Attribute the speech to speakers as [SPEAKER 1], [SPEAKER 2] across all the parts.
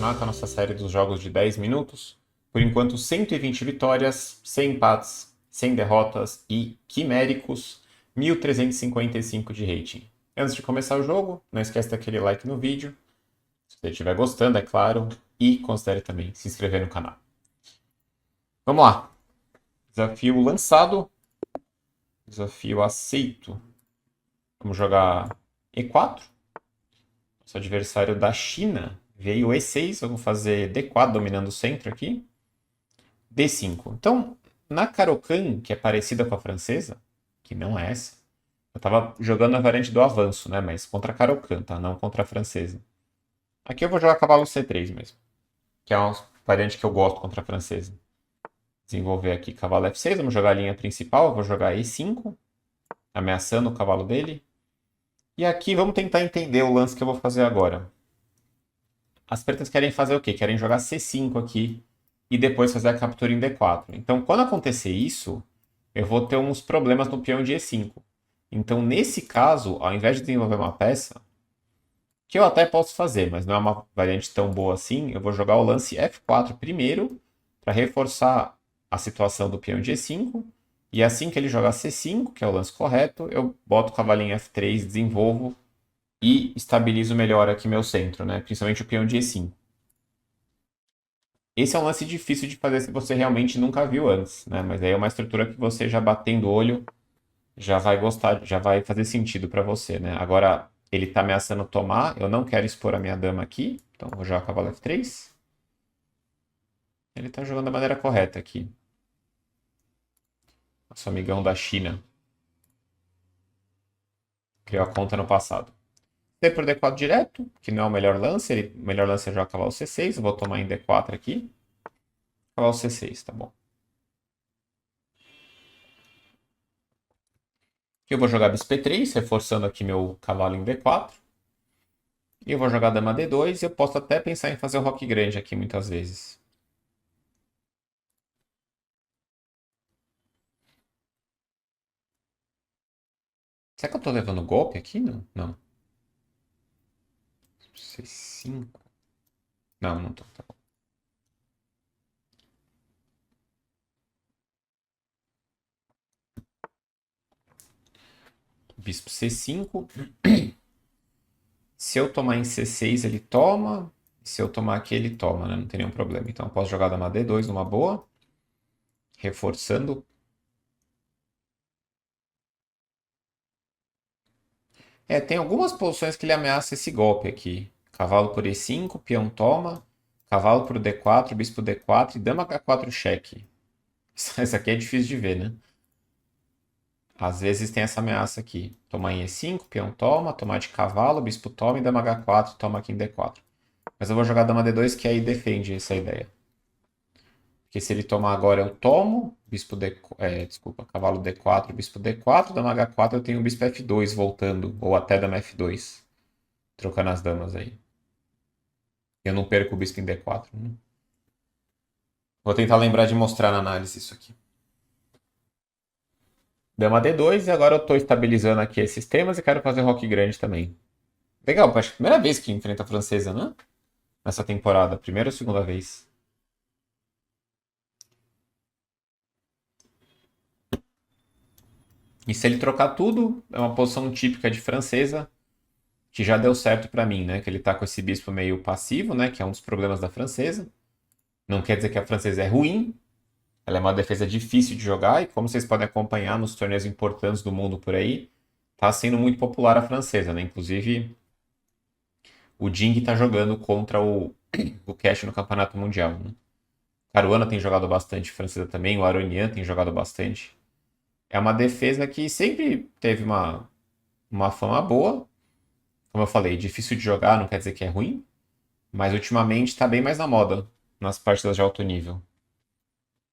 [SPEAKER 1] continuar com a nossa série dos jogos de 10 minutos. Por enquanto, 120 vitórias, 100 empates, 100 derrotas e quiméricos, 1355 de rating. Antes de começar o jogo, não esquece daquele like no vídeo, se você estiver gostando, é claro, e considere também se inscrever no canal. Vamos lá. Desafio lançado. Desafio aceito. Vamos jogar E4. Nosso adversário da China veio E6. Vamos fazer D4 dominando o centro aqui. D5. Então, na Caro-Kann, que é parecida com a francesa, que não é essa, eu tava jogando a variante do avanço, né? Mas contra a Caro-Kann, tá? Não contra a francesa. Aqui eu vou jogar cavalo C3 mesmo, que é uma variante que eu gosto contra a francesa. Desenvolver aqui cavalo F6, vamos jogar a linha principal, eu vou jogar E5, ameaçando o cavalo dele. E aqui vamos tentar entender o lance que eu vou fazer agora. As pretas querem fazer o quê? Querem jogar C5 aqui e depois fazer a captura em D4. Então, quando acontecer isso, eu vou ter uns problemas no peão de E5. Então, nesse caso, ao invés de desenvolver uma peça, que eu até posso fazer, mas não é uma variante tão boa assim, eu vou jogar o lance F4 primeiro, para reforçar a situação do peão de E5. E assim que ele jogar C5, que é o lance correto, eu boto o cavalinho F3, desenvolvo e estabilizo melhor aqui meu centro, né? Principalmente o peão de E5. Esse é um lance difícil de fazer se você realmente nunca viu antes, né? Mas aí é uma estrutura que você já batendo o olho já vai gostar, já vai fazer sentido para você, né? Agora ele tá ameaçando tomar, eu não quero expor a minha dama aqui, então vou jogar cavalo F3. Ele tá jogando da maneira correta aqui. Nosso amigão da China criou a conta no passado. D por D4 direto, que não é o melhor lance. O melhor lance é jogar cavalo C6. Eu vou tomar em D4 aqui. Cavalo C6, tá bom. Eu vou jogar bispo E3, reforçando aqui meu cavalo em D4. E eu vou jogar dama D2. E eu posso até pensar em fazer o roque grande aqui muitas vezes. Será que eu tô levando golpe aqui? Não. Não. C5. Não, não tô. Tá bom. Bispo C5. Se eu tomar em C6, ele toma. Se eu tomar aqui, ele toma, né? Não tem nenhum problema. Então eu posso jogar dama D2 numa boa. Reforçando. É, tem algumas posições que ele ameaça esse golpe aqui. Cavalo por E5, peão toma. Cavalo por D4, bispo D4 e dama H4 cheque. Isso aqui é difícil de ver, né? Às vezes tem essa ameaça aqui. Tomar em E5, peão toma, tomar de cavalo, bispo toma e dama H4, toma aqui em D4. Mas eu vou jogar dama D2 que aí defende essa ideia. Porque se ele tomar agora eu tomo, bispo D, desculpa, cavalo D4, bispo D4, dama H4 eu tenho o bispo F2 voltando, ou até dama F2, trocando as damas aí. Eu não perco o bispo em D4, né? Vou tentar lembrar de mostrar na análise isso aqui. Dama D2 e agora eu estou estabilizando aqui esses temas e quero fazer roque grande também. Legal, acho que é a primeira vez que enfrenta a francesa, né? Nessa temporada, primeira ou segunda vez. E se ele trocar tudo, é uma posição típica de francesa, que já deu certo para mim, né? Que ele tá com esse bispo meio passivo, né? Que é um dos problemas da francesa. Não quer dizer que a francesa é ruim, ela é uma defesa difícil de jogar e como vocês podem acompanhar nos torneios importantes do mundo por aí, tá sendo muito popular a francesa, né? Inclusive, o Ding tá jogando contra o Cash no Campeonato Mundial, né? Caruana tem jogado bastante francesa também, o Aronian tem jogado bastante. É uma defesa que sempre teve uma fama boa. Como eu falei, difícil de jogar, não quer dizer que é ruim, mas ultimamente está bem mais na moda nas partidas de alto nível.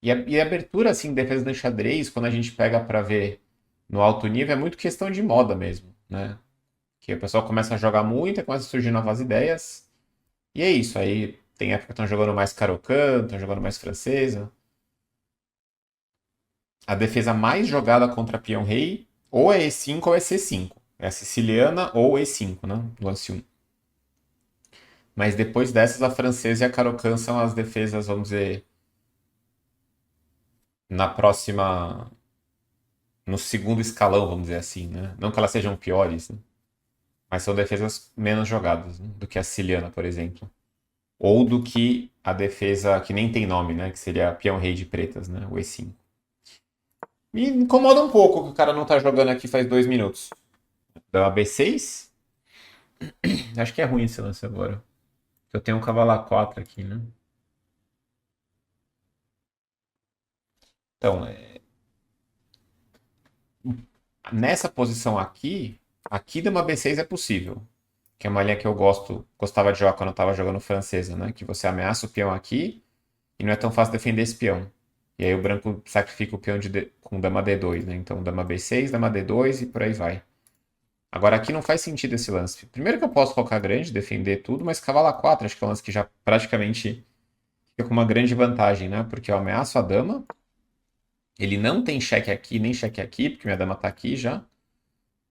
[SPEAKER 1] E a abertura, assim, defesa do xadrez, quando a gente pega para ver no alto nível, é muito questão de moda mesmo, né? Que o pessoal começa a jogar muito, e começa a surgir novas ideias. E é isso, aí tem época que estão jogando mais Caro-Kann, estão jogando mais francesa. A defesa mais jogada contra peão-rei ou é E5 ou é C5. É a siciliana ou E5, né? Lance 1. Mas depois dessas, a francesa e a Caro-Kann são as defesas, vamos dizer, na próxima. No segundo escalão, vamos dizer assim, né? Não que elas sejam piores, né? Mas são defesas menos jogadas, né? Do que a siciliana, por exemplo. Ou do que a defesa que nem tem nome, né? Que seria peão-rei de pretas, né? O E5. Me incomoda um pouco que o cara não tá jogando aqui faz 2 minutos. Dama B6? Acho que é ruim esse lance agora. Eu tenho um cavalo A4 aqui, né? Então, nessa posição aqui, aqui dama B6 é possível. Que é uma linha que eu gostava de jogar quando eu tava jogando francesa, né? Que você ameaça o peão aqui e não é tão fácil defender esse peão. E aí o branco sacrifica o peão com dama D2, né? Então dama B6, dama D2 e por aí vai. Agora aqui não faz sentido esse lance. Primeiro que eu posso colocar grande, defender tudo, mas cavalo A4 acho que é um lance que já praticamente fica com uma grande vantagem, né? Porque eu ameaço a dama, ele não tem cheque aqui nem cheque aqui, porque minha dama tá aqui já.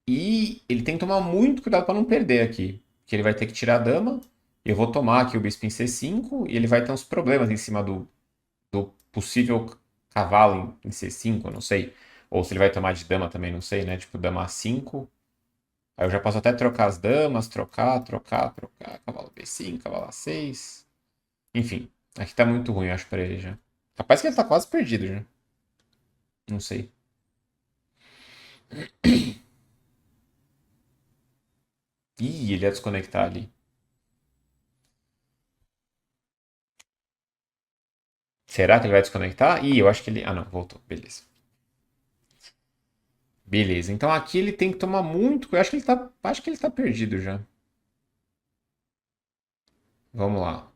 [SPEAKER 1] E ele tem que tomar muito cuidado para não perder aqui. Porque ele vai ter que tirar a dama, e eu vou tomar aqui o bispo em C5, e ele vai ter uns problemas em cima do possível cavalo em C5, eu não sei. Ou se ele vai tomar de dama também, não sei, né? Tipo, dama A5. Aí eu já posso até trocar as damas, trocar. Cavalo B5, cavalo A6. Enfim, aqui tá muito ruim, eu acho, pra ele já. Capaz que ele tá quase perdido já. Não sei. Ih, ele ia desconectar ali. Será que ele vai desconectar? Ih, eu acho que ele. Ah, não, voltou. Beleza. Beleza. Então aqui ele tem que tomar muito. Eu acho que ele tá perdido já. Vamos lá.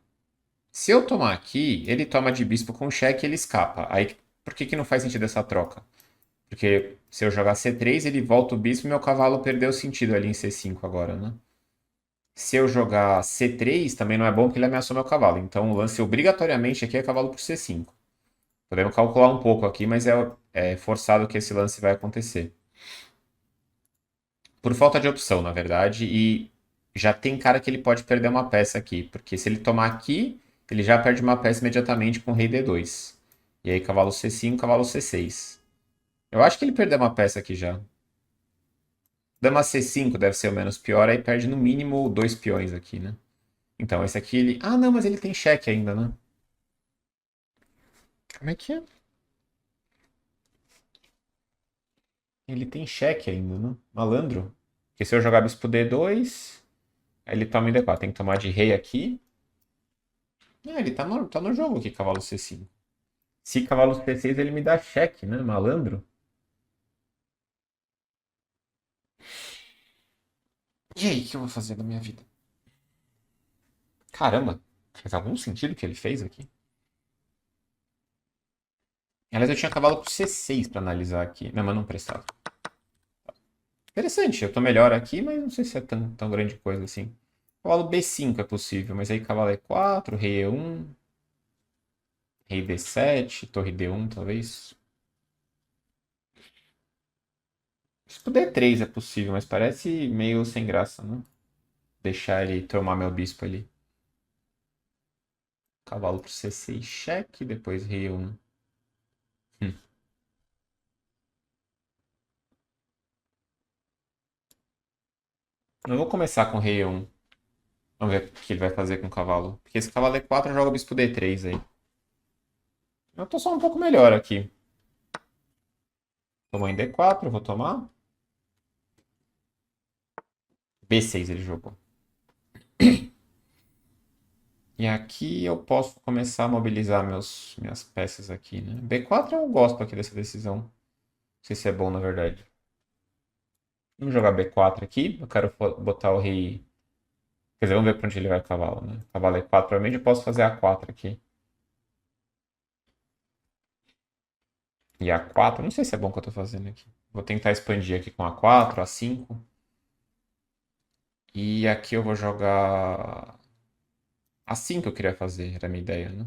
[SPEAKER 1] Se eu tomar aqui, ele toma de bispo com cheque e ele escapa. Aí, por que que não faz sentido essa troca? Porque se eu jogar C3, ele volta o bispo e meu cavalo perdeu o sentido ali em C5 agora, né? Se eu jogar C3, também não é bom porque ele ameaçou meu cavalo. Então o lance obrigatoriamente aqui é cavalo por C5. Podemos calcular um pouco aqui, mas é forçado que esse lance vai acontecer. Por falta de opção, na verdade, e já tem cara que ele pode perder uma peça aqui, porque se ele tomar aqui, ele já perde uma peça imediatamente com rei D2. E aí cavalo C5, cavalo C6. Eu acho que ele perdeu uma peça aqui já. Dama C5 deve ser o menos pior, aí perde no mínimo 2 peões aqui, né? Então, esse aqui ele. Ah, não, mas ele tem cheque ainda, né? Como é que é? Ele tem cheque ainda, né? Malandro. Porque se eu jogar bispo D2, aí ele toma em D4. Tem que tomar de rei aqui. Ah, ele tá no jogo aqui, cavalo C5. Se cavalo C6, ele me dá cheque, né? Malandro. E aí, o que eu vou fazer da minha vida? Caramba, faz algum sentido o que ele fez aqui? Aliás, eu tinha cavalo pro C6 pra analisar aqui. Não, mas não prestava. Interessante, eu tô melhor aqui, mas não sei se é tão grande coisa assim. Cavalo B5 é possível, mas aí cavalo E4, rei E1, rei D7, torre D1 talvez. Bispo D3 é possível, mas parece meio sem graça, né? Deixar ele tomar meu bispo ali. Cavalo pro C6, cheque, depois rei E1. Hum. Eu vou começar com rei E1. Vamos ver o que ele vai fazer com o cavalo. Porque esse cavalo E4 joga o bispo D3 aí. Eu tô só um pouco melhor aqui. Tomou em D4, eu vou tomar. B6 ele jogou. E aqui eu posso começar a mobilizar minhas peças aqui, né? B4 eu gosto aqui dessa decisão. Não sei se é bom, na verdade. Vamos jogar B4 aqui. Eu quero botar o rei... Quer dizer, vamos ver pra onde ele vai o cavalo, né? Cavalo E4, provavelmente eu posso fazer A4 aqui. E A4, não sei se é bom o que eu tô fazendo aqui. Vou tentar expandir aqui com A4, A5. E aqui eu vou jogar... A5 que eu queria fazer, era a minha ideia, né?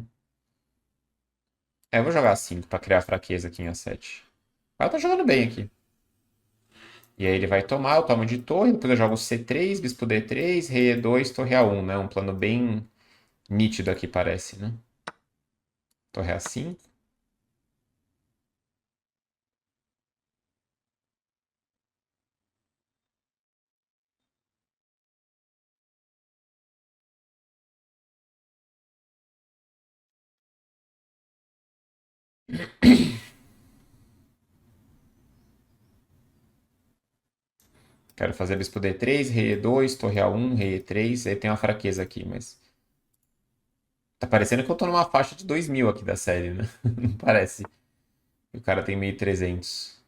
[SPEAKER 1] Eu vou jogar A5 pra criar fraqueza aqui em A7. O cara tá jogando bem aqui. E aí ele vai tomar, eu tomo de torre, depois eu jogo C3, bispo D3, rei E2, torre A1, né? Um plano bem nítido aqui parece, né? Torre A5. Quero fazer bispo D3, rei E2, torre A1, rei E3. Aí tem uma fraqueza aqui, mas... Tá parecendo que eu tô numa faixa de 2000 aqui da série, né? Não parece. O cara tem 1300.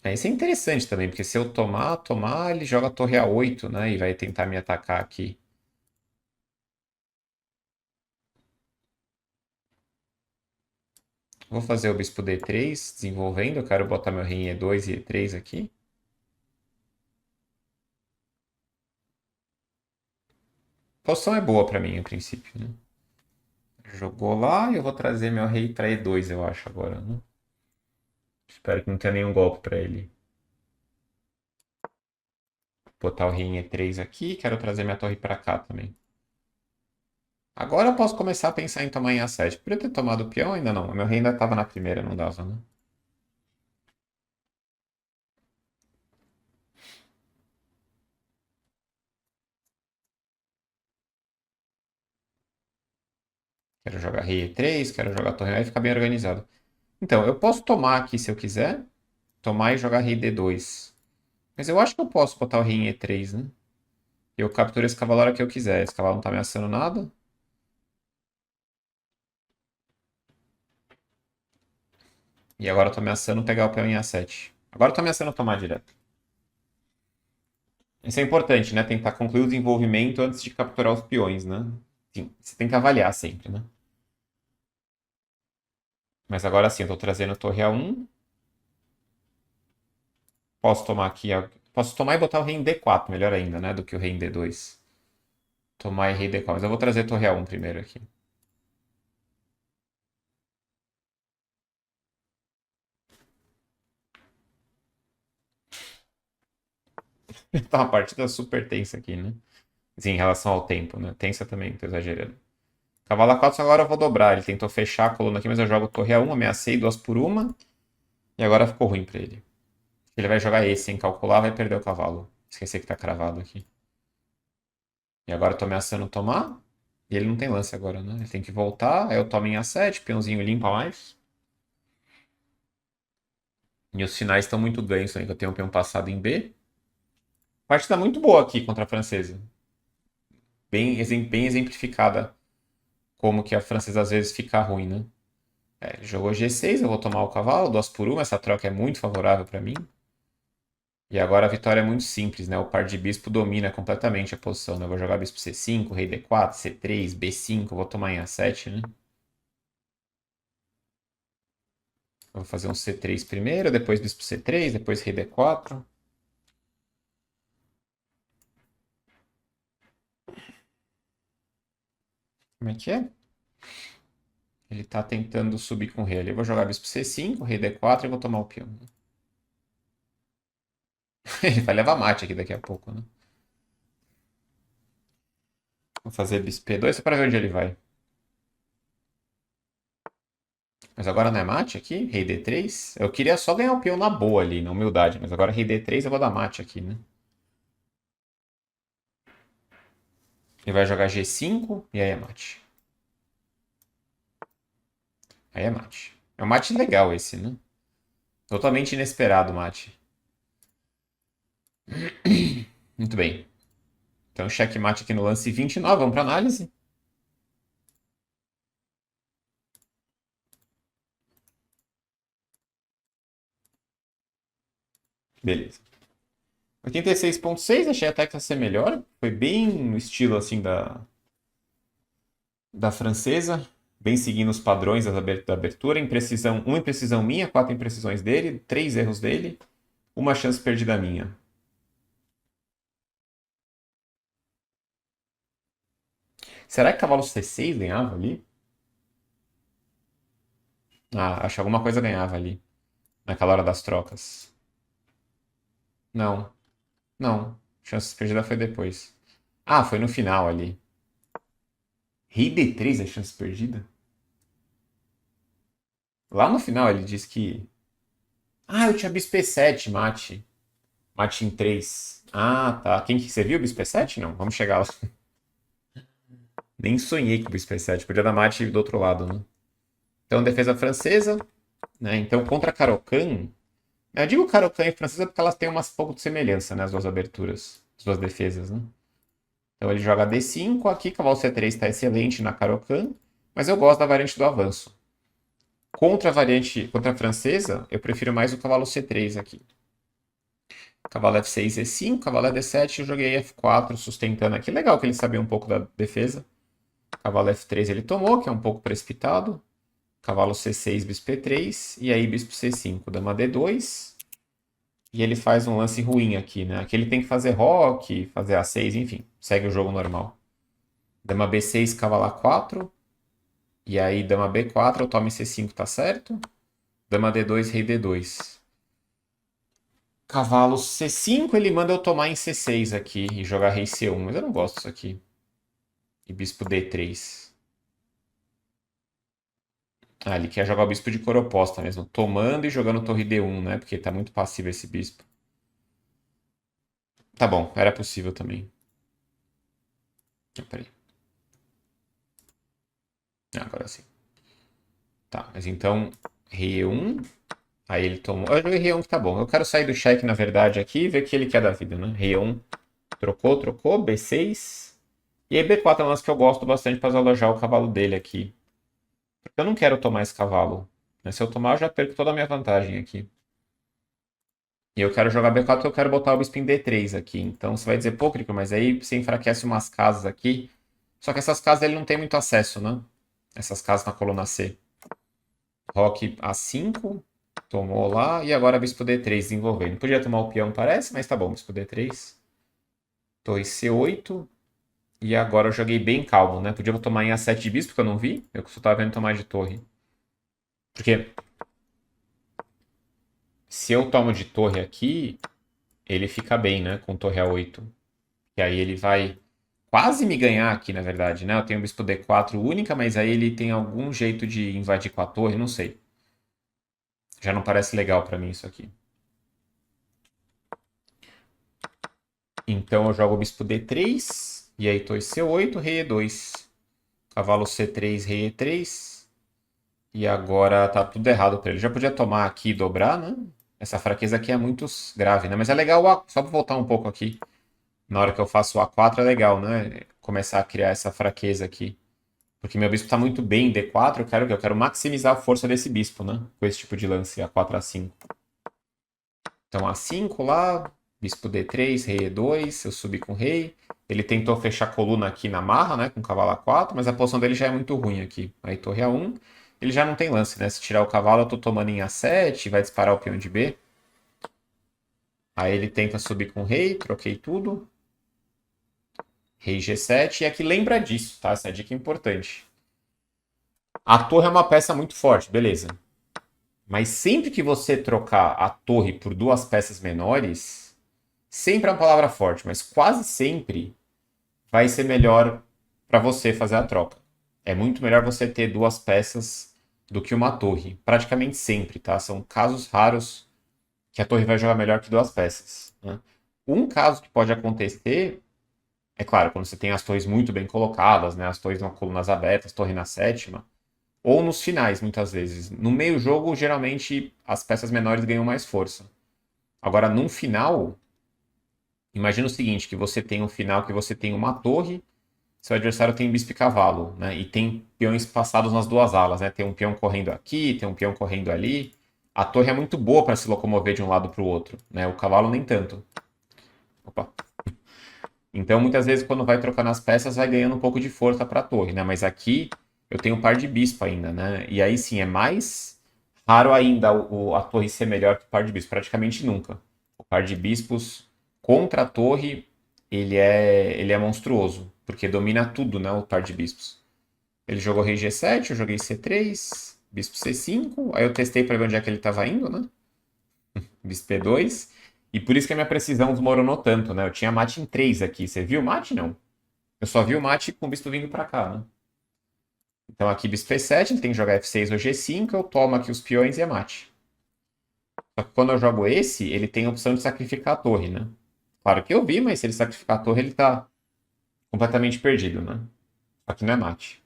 [SPEAKER 1] Isso é interessante também, porque se eu tomar, ele joga a torre A8, né? E vai tentar me atacar aqui. Vou fazer o bispo D3, desenvolvendo. Eu quero botar meu rei em E2 e E3 aqui. A posição é boa pra mim, a princípio, né? Jogou lá e eu vou trazer meu rei pra E2, eu acho, agora, né? Espero que não tenha nenhum golpe pra ele. Botar o rei em E3 aqui. Quero trazer minha torre pra cá também. Agora eu posso começar a pensar em tomar em A7. Podia ter tomado o peão, ainda não. Meu rei ainda tava na primeira, não dava, né? Quero jogar rei E3, quero jogar torre A e ficar bem organizado. Então, eu posso tomar aqui se eu quiser. Tomar e jogar rei D2. Mas eu acho que eu posso botar o rei em E3, né? E eu capturo esse cavalo a hora que eu quiser. Esse cavalo não tá ameaçando nada. E agora eu tô ameaçando pegar o peão em A7. Agora eu tô ameaçando tomar direto. Isso é importante, né? Tentar concluir o desenvolvimento antes de capturar os peões, né? Sim, você tem que avaliar sempre, né? Mas agora sim, eu tô trazendo torre A1. Posso tomar aqui. Posso tomar e botar o rei em D4, melhor ainda, né? Do que o rei em D2. Tomar e rei D4. Mas eu vou trazer torre A1 primeiro aqui. Tá uma partida super tensa aqui, né? Sim, em relação ao tempo, né? Tensa também, tô exagerando. Cavalo A4, agora eu vou dobrar. Ele tentou fechar a coluna aqui, mas eu jogo torre A1, ameacei duas por uma. E agora ficou ruim pra ele. Ele vai jogar esse sem calcular, vai perder o cavalo. Esqueci que tá cravado aqui. E agora eu tô ameaçando tomar. E ele não tem lance agora, né? Ele tem que voltar. Aí eu tomo em A7, peãozinho limpa mais. E os sinais estão muito ganhos também, que eu tenho um peão passado em B. Partida muito boa aqui contra a francesa. Bem exemplificada como que a francesa às vezes fica ruim, né? Ele jogou G6, eu vou tomar o cavalo, duas por uma. Essa troca é muito favorável para mim. E agora a vitória é muito simples, né? O par de bispo domina completamente a posição, né? Eu vou jogar bispo C5, rei D4, C3, B5, vou tomar em A7, né? Eu vou fazer um C3 primeiro, depois bispo C3, depois rei D4. Como é que é? Ele tá tentando subir com o rei ali. Eu vou jogar bispo C5, rei D4 e vou tomar o peão. Ele vai levar mate aqui daqui a pouco, né? Vou fazer bispo P2 só para ver onde ele vai. Mas agora não é mate aqui? Rei D3? Eu queria só ganhar o peão na boa ali, na humildade. Mas agora rei D3 eu vou dar mate aqui, né? Ele vai jogar G5 e aí é mate. Aí é mate. É um mate legal esse, né? Totalmente inesperado o mate. Muito bem. Então, checkmate aqui no lance 29. Vamos para análise. Beleza. 86,6. Achei até que ia ser melhor. Foi bem no estilo assim da francesa. Bem seguindo os padrões da abertura. Imprecisão, uma imprecisão minha, quatro imprecisões dele, três erros dele, uma chance perdida minha. Será que cavalo C6 ganhava ali? Ah, acho que alguma coisa ganhava ali. Naquela hora das trocas. Não, não. Chance perdida foi depois. Ah, foi no final ali. Rei D3 é chance perdida? Lá no final ele disse que. Ah, eu tinha bispo E7, mate. Mate em 3. Ah, tá. Quem que você viu? Bispo E7? Não, vamos chegar lá. Nem sonhei com o bispo E7. Podia dar mate do outro lado, né? Então, defesa francesa, né? Então, contra Caro-Kann. Eu digo Caro-Kann e francesa porque elas têm umas pouco de semelhança, né? As duas aberturas. As duas defesas, né? Então, ele joga D5. Aqui, cavalo C3 está excelente na Caro-Kann. Mas eu gosto da variante do avanço. Contra a variante, contra a francesa, eu prefiro mais o cavalo C3 aqui. Cavalo F6, E5, cavalo D7, eu joguei F4 sustentando aqui. Legal que ele sabia um pouco da defesa. Cavalo F3 ele tomou, que é um pouco precipitado. Cavalo C6, bispo E3, e aí bispo C5, dama D2. E ele faz um lance ruim aqui, né? Aqui ele tem que fazer roque, fazer A6, enfim, segue o jogo normal. Dama B6, cavalo A4. E aí dama B4, tome C5, tá certo. Dama D2, rei D2. Cavalo C5, ele manda eu tomar em C6 aqui e jogar rei C1, mas eu não gosto disso aqui. E bispo D3. Ah, ele quer jogar o bispo de cor oposta mesmo, tomando e jogando torre D1, né? Porque tá muito passivo esse bispo. Tá bom, era possível também. Ah, peraí. Ah, agora sim. Tá, mas então, rei E1. Aí ele tomou. Eu joguei rei E1 que tá bom. Eu quero sair do cheque, na verdade, aqui e ver o que ele quer da vida, né? Rei E1. Trocou, trocou. B6. E aí B4 é um lance que eu gosto bastante para alojar o cavalo dele aqui. Porque eu não quero tomar esse cavalo, né? Se eu tomar, eu já perco toda a minha vantagem aqui. E eu quero jogar B4 porque eu quero botar o bispo em D3 aqui. Então você vai dizer, pô, Crico, mas aí você enfraquece umas casas aqui. Só que essas casas ele não tem muito acesso, né? Essas casas na coluna C. Roque A5, tomou lá. E agora bispo D3 desenvolvendo. Podia tomar o peão, parece, mas tá bom, bispo D3. Torre C8. E agora eu joguei bem calmo, né? Podia tomar em A7 de bispo, que eu não vi. Eu só tava vendo tomar de torre. Porque se eu tomo de torre aqui, ele fica bem, né? Com torre A8. E aí ele vai quase me ganhar aqui, na verdade, né? Eu tenho o bispo D4 única, mas aí ele tem algum jeito de invadir com a torre, não sei. Já não parece legal pra mim isso aqui. Então eu jogo o bispo D3, e aí torre C8, rei E2. Cavalo C3, rei E3. E agora tá tudo errado pra ele. Já podia tomar aqui e dobrar, né? Essa fraqueza aqui é muito grave, né? Mas é legal, só pra voltar um pouco aqui. Na hora que eu faço o A4 é legal, né? Começar a criar essa fraqueza aqui. Porque meu bispo tá muito bem em D4, eu quero maximizar a força desse bispo, né? Com esse tipo de lance, A4, A5. Então A5 lá, bispo D3, rei E2, eu subi com o rei. Ele tentou fechar a coluna aqui na marra, né? Com cavalo A4, mas a posição dele já é muito ruim aqui. Aí torre A1, ele já não tem lance, né? Se tirar o cavalo, eu tô tomando em A7, vai disparar o peão de B. Aí ele tenta subir com o rei, troquei tudo. Rei G7, e aqui lembra disso, tá? Essa é a dica importante. A torre é uma peça muito forte, beleza. Mas sempre que você trocar a torre por duas peças menores, sempre é uma palavra forte, mas quase sempre vai ser melhor para você fazer a troca. É muito melhor você ter duas peças do que uma torre. Praticamente sempre, tá? São casos raros que a torre vai jogar melhor que duas peças, né? Um caso que pode acontecer é claro, quando você tem as torres muito bem colocadas, né? As torres com colunas abertas, torre na sétima. Ou nos finais, muitas vezes. No meio jogo, geralmente, as peças menores ganham mais força. Agora, num final, imagina o seguinte, que você tem um final que você tem uma torre, seu adversário tem bispo e cavalo, né? E tem peões passados nas duas alas, né? Tem um peão correndo aqui, tem um peão correndo ali. A torre é muito boa para se locomover de um lado para o outro, né? O cavalo nem tanto. Opa. Então, muitas vezes, quando vai trocando as peças, vai ganhando um pouco de força para a torre, né? Mas aqui eu tenho um par de bispo ainda, né? E aí sim, é mais raro ainda a torre ser melhor que o par de bispos, praticamente nunca. O par de bispos contra a torre, ele é monstruoso, porque domina tudo, né? O par de bispos. Ele jogou rei G7, eu joguei C3, bispo C5, aí eu testei para ver onde é que ele estava indo, né? Bispo P2. E por isso que a minha precisão desmoronou tanto, né? Eu tinha mate em 3 aqui. Você viu o mate? Não. Eu só vi o mate com o bispo vindo pra cá, né? Então aqui bispo E7, ele tem que jogar F6 ou G5, eu tomo aqui os peões e é mate. Só que quando eu jogo esse, ele tem a opção de sacrificar a torre, né? Claro que eu vi, mas se ele sacrificar a torre, ele tá completamente perdido, né? Aqui não é mate.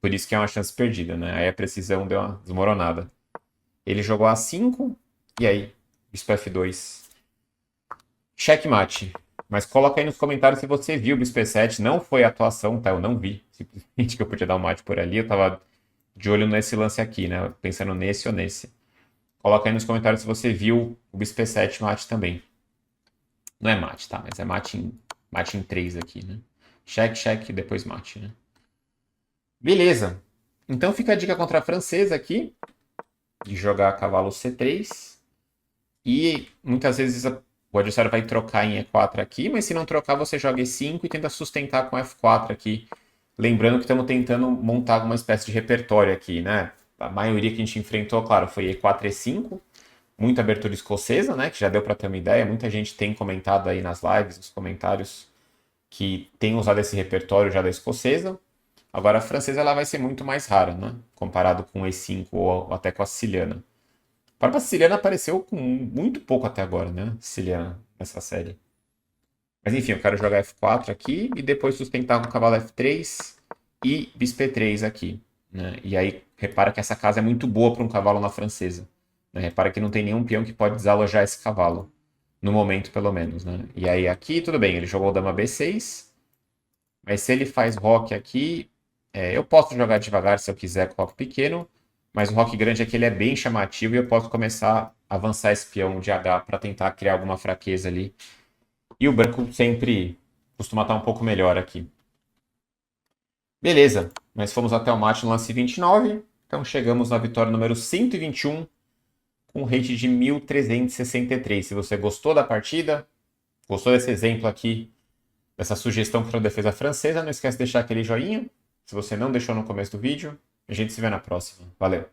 [SPEAKER 1] Por isso que é uma chance perdida, né? Aí a precisão deu uma desmoronada. Ele jogou A5, e aí? Bispo F2. Checkmate. Mas coloca aí nos comentários se você viu o Bispo E7. Não foi atuação, tá? Eu não vi. Simplesmente que eu podia dar um mate por ali. Eu tava de olho nesse lance aqui, né? Pensando nesse ou nesse. Coloca aí nos comentários se você viu o Bispo E7 mate também. Não é mate, tá? Mas é mate em 3 aqui, né? Cheque, cheque e depois mate, né? Beleza. Então fica a dica contra a francesa aqui. De jogar cavalo C3. E muitas vezes o adversário vai trocar em E4 aqui, mas se não trocar, você joga E5 e tenta sustentar com F4 aqui. Lembrando que estamos tentando montar uma espécie de repertório aqui, né? A maioria que a gente enfrentou, claro, foi E4 e E5. Muita abertura escocesa, né? Que já deu para ter uma ideia. Muita gente tem comentado aí nas lives, nos comentários, que tem usado esse repertório já da escocesa. Agora a francesa ela vai ser muito mais rara, né? Comparado com o E5 ou até com a siciliana. A própria siciliana apareceu com muito pouco até agora, né? Siciliana, nessa série. Mas enfim, eu quero jogar F4 aqui e depois sustentar com o cavalo F3 e bispo E3 aqui, né? E aí, repara que essa casa é muito boa para um cavalo na francesa, né? Repara que não tem nenhum peão que pode desalojar esse cavalo, no momento pelo menos, né? E aí aqui, tudo bem, ele jogou dama B6, mas se ele faz roque aqui, eu posso jogar devagar se eu quiser com roque pequeno, mas o roque grande aqui ele é bem chamativo e eu posso começar a avançar esse peão de H para tentar criar alguma fraqueza ali. E o branco sempre costuma estar um pouco melhor aqui. Beleza, nós fomos até o mate no lance 29, então chegamos na vitória número 121, com um rate de 1363. Se você gostou da partida, gostou desse exemplo aqui, dessa sugestão para a defesa francesa, não esquece de deixar aquele joinha. Se você não deixou no começo do vídeo, a gente se vê na próxima. Valeu!